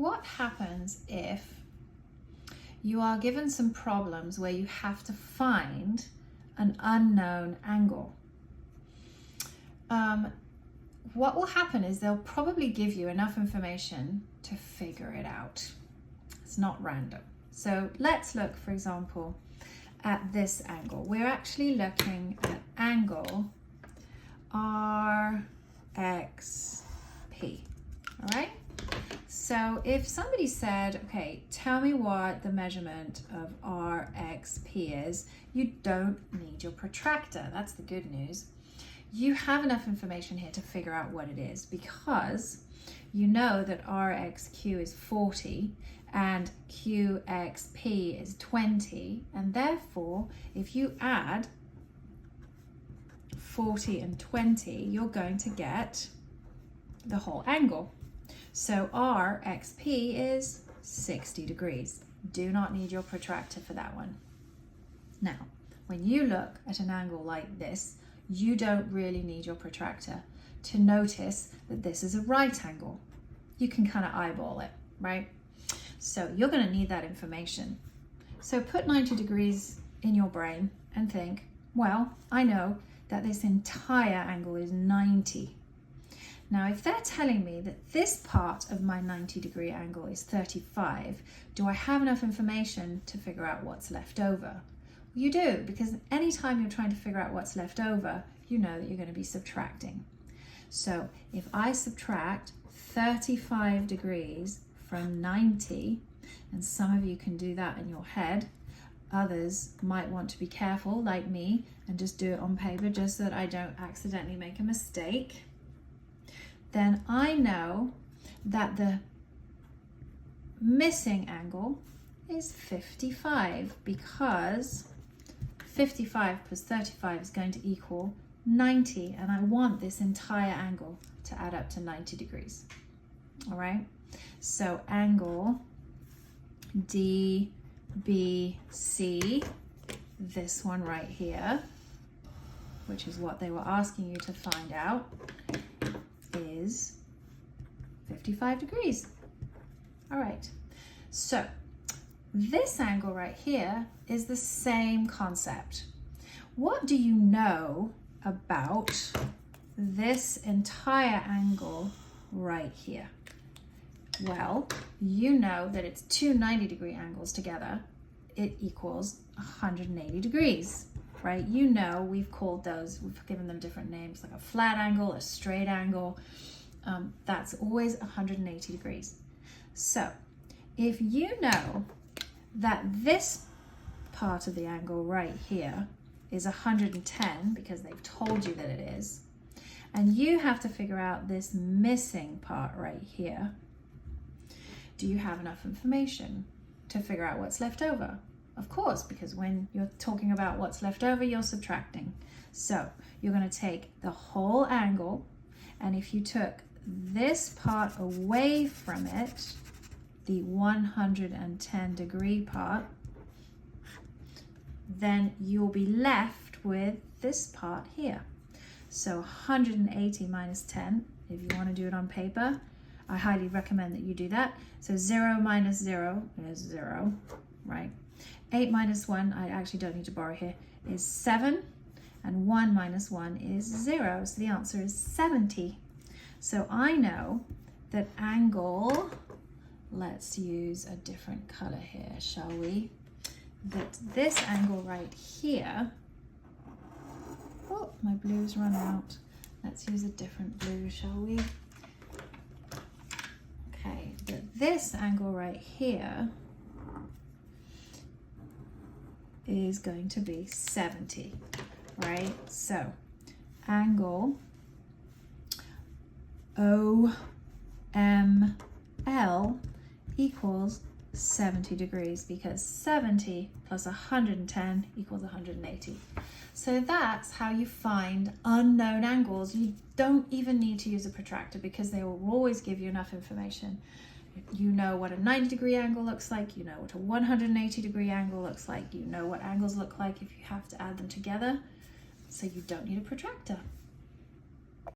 what happens if you are given some problems where you have to find an unknown angle? What will happen is they'll probably give you enough information to figure it out. It's not random. So let's look, for example, at this angle. We're actually looking at angle RXP, all right? So if somebody said, okay, tell me what the measurement of RXP is, you don't need your protractor. That's the good news. You have enough information here to figure out what it is, because you know that RXQ is 40 and QXP is 20, and therefore if you add 40 and 20, you're going to get the whole angle. So RXP is 60 degrees. Do not need your protractor for that one. Now, when you look at an angle like this, you don't really need your protractor to notice that this is a right angle. You can kind of eyeball it, right? So you're going to need that information. So put 90 degrees in your brain and think, well, I know that this entire angle is 90. Now, if they're telling me that this part of my 90-degree angle is 35, do I have enough information to figure out what's left over? You do, because anytime you're trying to figure out what's left over, you know that you're going to be subtracting. So if I subtract 35 degrees from 90, and some of you can do that in your head, others might want to be careful, like me, and just do it on paper just so that I don't accidentally make a mistake, then I know that the missing angle is 55, because 55 plus 35 is going to equal 90, and I want this entire angle to add up to 90 degrees. All right, so angle DBC, this one right here, which is what they were asking you to find out, is 55 degrees. All right, so this angle right here is the same concept. What do you know about this entire angle right here? Well, you know that it's two 90-degree angles together. It equals 180 degrees, right? You know, we've called those, we've given them different names, like a flat angle, a straight angle. That's always 180 degrees. So if you know that this part of the angle right here is 110, because they've told you that it is, and you have to figure out this missing part right here, do you have enough information to figure out what's left over? Of course, because when you're talking about what's left over, you're subtracting. So you're going to take the whole angle, and if you took this part away from it, the 110-degree part, then you'll be left with this part here. So 180 minus 10, if you want to do it on paper, I highly recommend that you do that. So 0 minus 0 is 0, right? 8 minus 1, I actually don't need to borrow here, is 7. And 1 minus 1 is 0. So the answer is 70. So I know that angle, let's use a different color here, shall we? That this angle right here, oh, my blue's run out. Let's use a different blue, shall we? Okay, that this angle right here is going to be 70, right? So angle OML equals 70 degrees, because 70 plus 110 equals 180. So that's how you find unknown angles. You don't even need to use a protractor, because they will always give you enough information. You know what a 90-degree angle looks like, you know what a 180-degree angle looks like, you know what angles look like if you have to add them together, so you don't need a protractor.